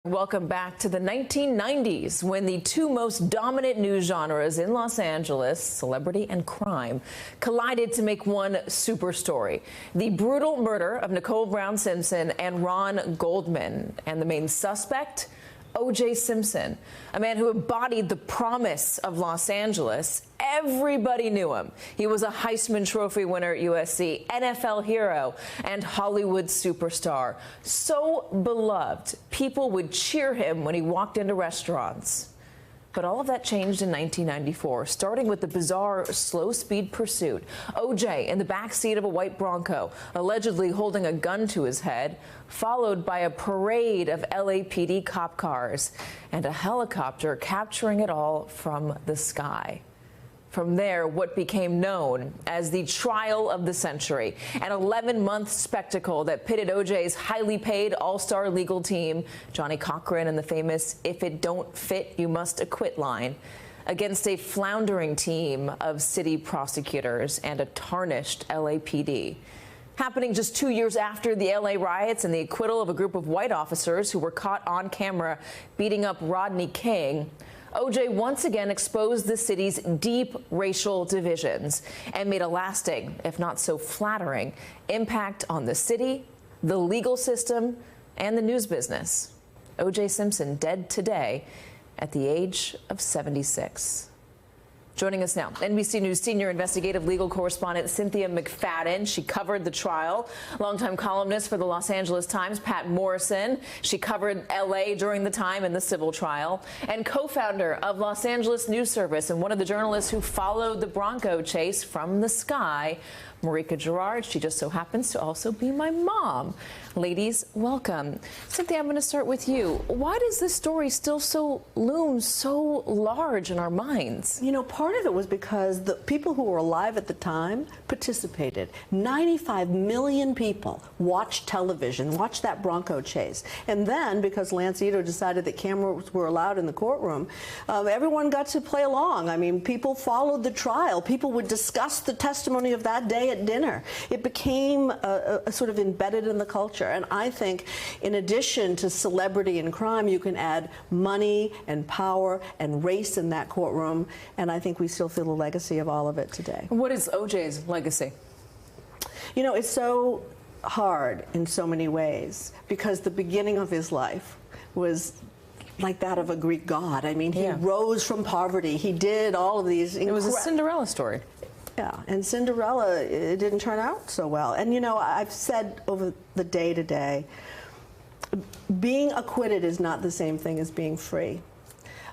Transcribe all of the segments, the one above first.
Welcome back to the 1990s, when the two most dominant news genres in Los Angeles, celebrity and crime, collided to make one super story. The brutal murder of Nicole Brown Simpson and Ron Goldman. And the main suspect, O.J. Simpson, a man who embodied the promise of Los Angeles. Everybody knew him. He was a Heisman Trophy winner at USC, NFL hero, and Hollywood superstar. So beloved, people would cheer him when he walked into restaurants. But all of that changed in 1994, starting with the bizarre slow-speed pursuit. O.J. in the backseat of a white Bronco, allegedly holding a gun to his head, followed by a parade of LAPD cop cars and a helicopter capturing it all from the sky. From there, what became known as the trial of the century, an 11-month spectacle that pitted O.J.'s highly paid all-star legal team, Johnnie Cochran and the famous "If it don't fit, you must acquit" line, against a floundering team of city prosecutors and a tarnished LAPD. Happening just 2 years after the LA riots and the acquittal of a group of white officers who were caught on camera beating up Rodney King, O.J. once again exposed the city's deep racial divisions and made a lasting, if not so flattering, impact on the city, the legal system, and the news business. O.J. Simpson dead today at the age of 76. Joining us now, NBC News senior investigative legal correspondent Cynthia McFadden. She covered the trial. Longtime columnist for the Los Angeles Times, Pat Morrison. She covered L.A. during the time in the civil trial. And co-founder of Los Angeles News Service and one of the journalists who followed the Bronco chase from the sky, Marika Girard. She just so happens to also be my mom. Ladies, welcome. Cynthia, I'm going to start with you. Why does this story still loom so large in our minds? You know, part of it was because the people who were alive at the time participated. 95 million people watched television, watched that Bronco chase. And then, because Lance Ito decided that cameras were allowed in the courtroom, everyone got to play along. I mean, people followed the trial. People would discuss the testimony of that day at dinner. It became a sort of embedded in the culture. And I think in addition to celebrity and crime, you can add money and power and race in that courtroom. And I think we still feel the legacy of all of it today. What is O.J.'s legacy? You know, it's so hard in so many ways because the beginning of his life was like that of a Greek god. I mean, he rose from poverty. He did all of these. It was a Cinderella story. Yeah, and Cinderella, it didn't turn out so well. And you know, I've said over the day to day, being acquitted is not the same thing as being free.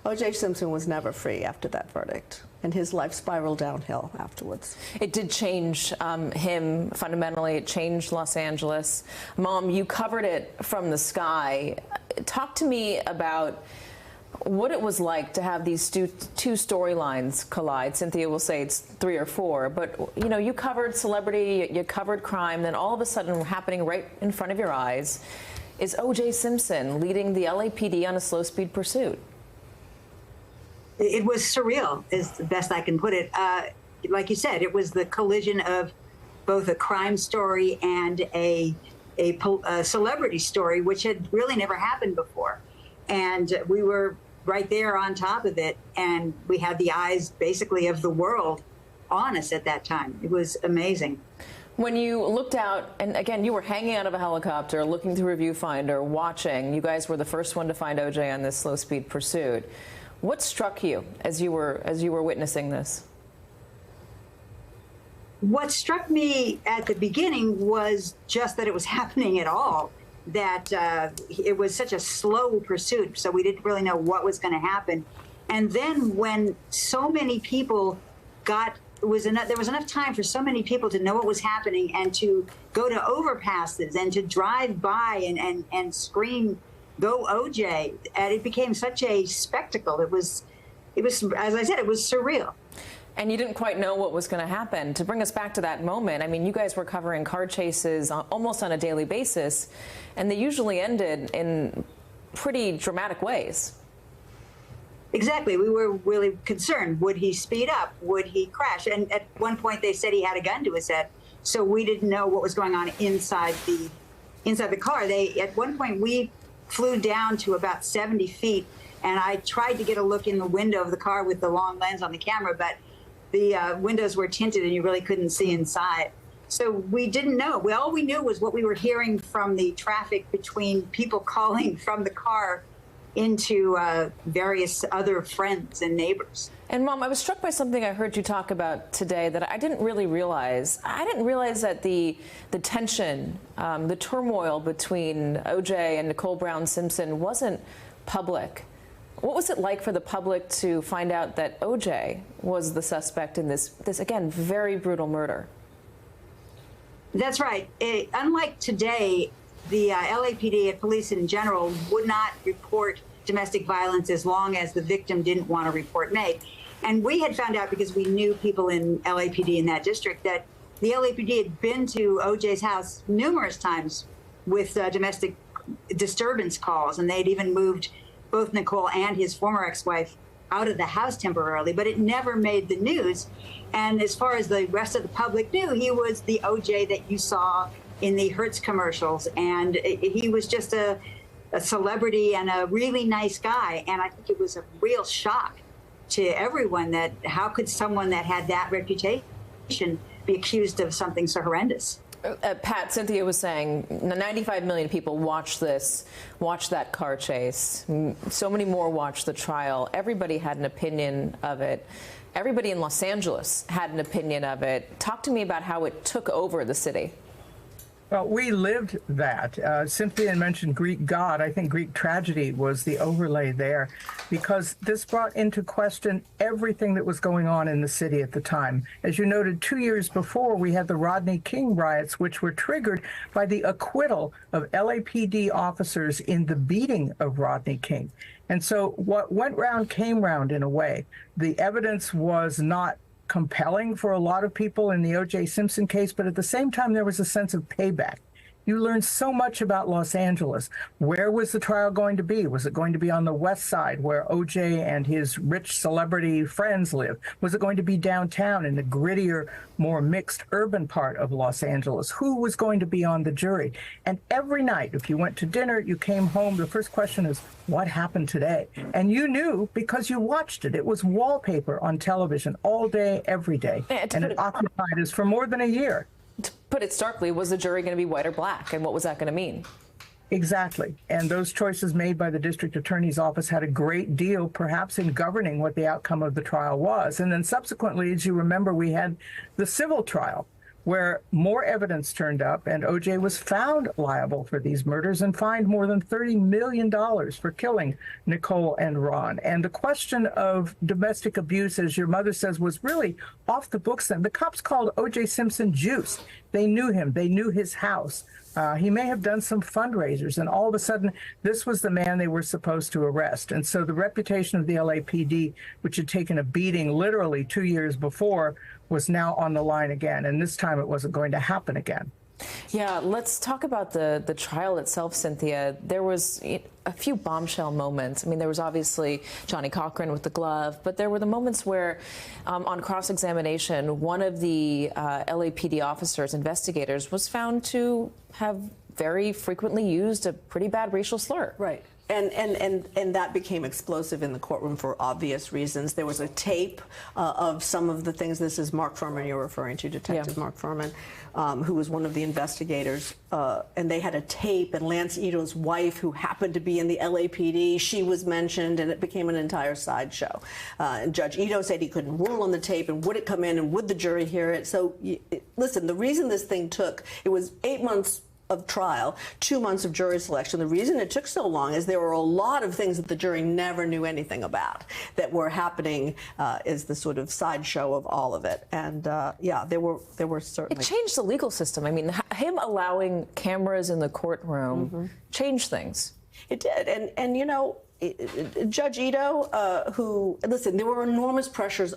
O.J. Simpson was never free after that verdict, and his life spiraled downhill afterwards. It did change him fundamentally. It changed Los Angeles. Mom, you covered it from the sky. Talk to me about what it was like to have these two storylines collide. Cynthia will say it's 3 or 4, but you know, you covered celebrity, you covered crime, then all of a sudden happening right in front of your eyes is O.J. Simpson leading the LAPD on a slow-speed pursuit. It was surreal, is the best I can put it. Like you said, it was the collision of both a crime story and a celebrity story, which had really never happened before. And we were right there on top of it, and we had the eyes basically of the world on us at that time. It was amazing. When you looked out, and again, you were hanging out of a helicopter, looking through a viewfinder, watching. You guys were the first one to find O.J. on this slow-speed pursuit. What struck you as you were witnessing this? What struck me at the beginning was just that it was happening at all. That it was such a slow pursuit, so we didn't really know what was going to happen. And then when so many people there was enough time for so many people to know what was happening and to go to overpasses and to drive by and scream, "Go O.J." And it became such a spectacle. It was, as I said, it was surreal. And you didn't quite know what was going to happen. To bring us back to that moment, I mean, you guys were covering car chases almost on a daily basis, and they usually ended in pretty dramatic ways. Exactly. We were really concerned. Would he speed up? Would he crash? And at one point they said he had a gun to his head, so we didn't know what was going on inside the car. At one point we flew down to about 70 feet. And I tried to get a look in the window of the car with the long lens on the camera, but the windows were tinted and you really couldn't see inside. So we didn't know. All we knew was what we were hearing from the traffic between people calling from the car into various other friends and neighbors. And Mom, I was struck by something I heard you talk about today that I didn't really realize. I didn't realize that the tension, the turmoil between O.J. and Nicole Brown Simpson wasn't public. What was it like for the public to find out that O.J. was the suspect in this again, very brutal murder? That's right. Unlike today, the LAPD and police in general would not report domestic violence as long as the victim didn't want a report made. And we had found out, because we knew people in LAPD in that district, that the LAPD had been to O.J.'s house numerous times with domestic disturbance calls, and they'd even moved both Nicole and his former ex-wife out of the house temporarily, but it never made the news. And as far as the rest of the public knew, he was the O.J. that you saw in the Hertz commercials, and he was just a celebrity and a really nice guy. And I think it was a real shock to everyone that how could someone that had that reputation be accused of something so horrendous? Pat, Cynthia was saying 95 million people watched that car chase. So many more watched the trial. Everybody had an opinion of it. Everybody in Los Angeles had an opinion of it. Talk to me about how it took over the city. Well, we lived that. Cynthia mentioned Greek God. I think Greek tragedy was the overlay there, because this brought into question everything that was going on in the city at the time. As you noted, 2 years before, we had the Rodney King riots, which were triggered by the acquittal of LAPD officers in the beating of Rodney King. And so what went round came round in a way. The evidence was not compelling for a lot of people in the O.J. Simpson case, but at the same time, there was a sense of payback. You learned so much about Los Angeles. Where was the trial going to be? Was it going to be on the west side where O.J. and his rich celebrity friends live? Was it going to be downtown in the grittier, more mixed urban part of Los Angeles? Who was going to be on the jury? And every night, if you went to dinner, you came home, the first question is, what happened today? And you knew because you watched it. It was wallpaper on television all day, every day. And it occupied us for more than a year. To put it starkly, was the jury going to be white or black? And what was that going to mean? Exactly. And those choices made by the district attorney's office had a great deal, perhaps, in governing what the outcome of the trial was. And then subsequently, as you remember, we had the civil trial, where more evidence turned up, and O.J. was found liable for these murders and fined more than $30 million for killing Nicole and Ron. And the question of domestic abuse, as your mother says, was really off the books then. The cops called O.J. Simpson Juice. They knew him. They knew his house. He may have done some fundraisers, and all of a sudden, this was the man they were supposed to arrest. And so the reputation of the LAPD, which had taken a beating literally 2 years before, was now on the line again. And this time it wasn't going to happen again. Yeah, let's talk about the trial itself, Cynthia. There was a few bombshell moments. I mean, there was obviously Johnny Cochran with the glove, but there were the moments where, on cross-examination, one of the LAPD officers, investigators, was found to have very frequently used a pretty bad racial slur. Right. And that became explosive in the courtroom for obvious reasons. There was a tape of some of the things. This is Mark Furman you're referring to, Detective Mark Furman, who was one of the investigators. And they had a tape, and Lance Ito's wife, who happened to be in the LAPD, she was mentioned, and it became an entire sideshow. And Judge Ito said he couldn't rule on the tape, and would it come in, and would the jury hear it? So, listen, the reason this thing took, it was 8 months of trial, 2 months of jury selection. The reason it took so long is there were a lot of things that the jury never knew anything about that were happening as the sort of sideshow of all of it. And yeah, there were certainly. It changed the legal system. I mean, him allowing cameras in the courtroom changed things. It did. And you know, Judge Ito, who, listen, there were enormous pressures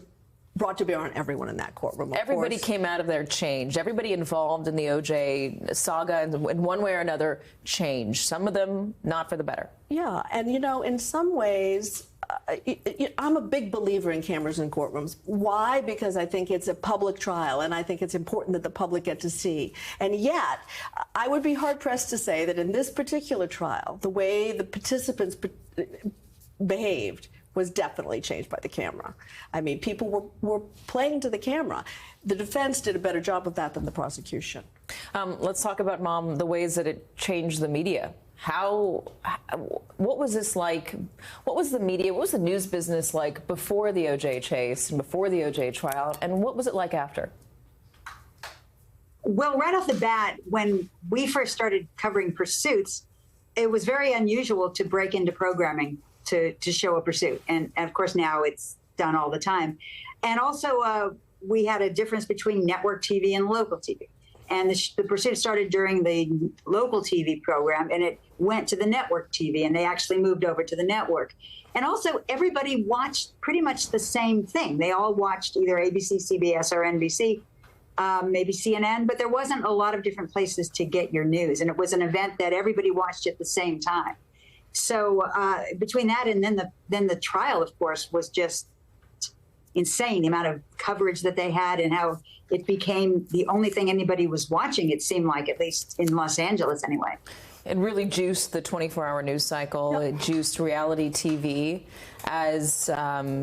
brought to bear on everyone in that courtroom. Everybody came out of there changed. Everybody involved in the OJ saga in one way or another changed. Some of them not for the better. Yeah, and you know, in some ways, I'm a big believer in cameras in courtrooms. Why? Because I think it's a public trial, and I think it's important that the public get to see. And yet, I would be hard-pressed to say that in this particular trial, the way the participants behaved was definitely changed by the camera. I mean, people were playing to the camera. The defense did a better job of that than the prosecution. Let's talk about, Mom, the ways that it changed the media. What was this like? What was the media, what was the news business like before the O.J. chase and before the O.J. trial, and what was it like after? Well, right off the bat, when we first started covering pursuits, it was very unusual to break into programming to show a pursuit. And of course, now it's done all the time. And also, we had a difference between network TV and local TV. And the pursuit started during the local TV program, and it went to the network TV, and they actually moved over to the network. And also, everybody watched pretty much the same thing. They all watched either ABC, CBS, or NBC, maybe CNN, but there wasn't a lot of different places to get your news. And it was an event that everybody watched at the same time. So between that and then the trial, of course, was just insane, the amount of coverage that they had and how it became the only thing anybody was watching, it seemed like, at least in Los Angeles anyway. It really juiced the 24-hour news cycle. Yep. It juiced reality TV as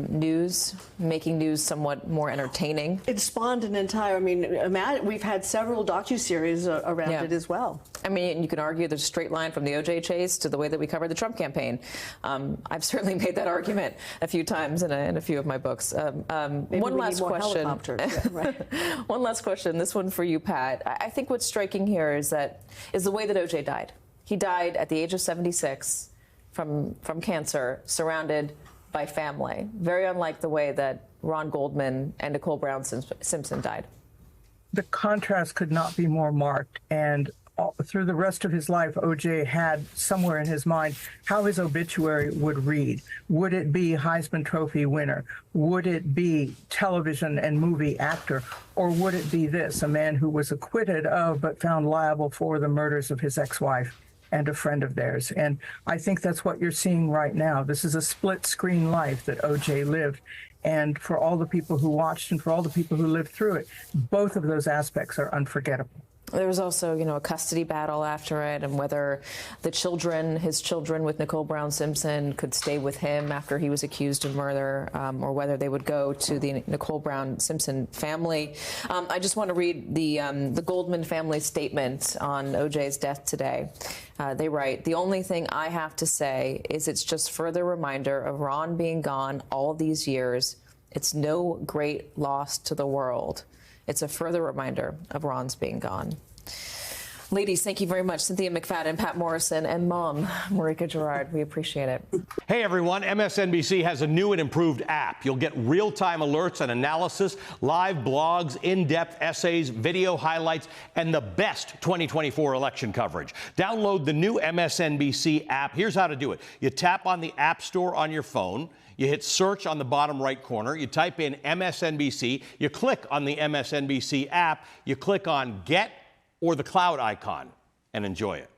news, making news somewhat more entertaining. It spawned an entire, I mean, we've had several docuseries around it as well. I mean, you can argue there's a straight line from the O.J. chase to the way that we covered the Trump campaign. I've certainly made that argument a few times in a few of my books. One last question. Yeah, right. One last question. This one for you, Pat. I think what's striking here is the way that O.J. died. He died at the age of 76 from cancer, surrounded by family. Very unlike the way that Ron Goldman and Nicole Brown Simpson died. The contrast could not be more marked. And through the rest of his life, O.J. had somewhere in his mind how his obituary would read. Would it be Heisman Trophy winner? Would it be television and movie actor? Or would it be this, a man who was acquitted of but found liable for the murders of his ex-wife and a friend of theirs? And I think that's what you're seeing right now. This is a split-screen life that O.J. lived. And for all the people who watched and for all the people who lived through it, both of those aspects are unforgettable. There was also, a custody battle after it, and whether his children with Nicole Brown Simpson could stay with him after he was accused of murder, or whether they would go to the Nicole Brown Simpson family. I just want to read the Goldman family statement on O.J.'s death today. They write, "The only thing I have to say is it's just further reminder of Ron being gone all these years. It's no great loss to the world. It's a further reminder of Ron's being gone." Ladies, thank you very much. Cynthia McFadden, Pat Morrison, and Mom, Marika Gerard. We appreciate it. Hey, everyone. MSNBC has a new and improved app. You'll get real-time alerts and analysis, live blogs, in-depth essays, video highlights, and the best 2024 election coverage. Download the new MSNBC app. Here's how to do it. You tap on the App Store on your phone. You hit search on the bottom right corner. You type in MSNBC. You click on the MSNBC app. You click on Get or the cloud icon and enjoy it.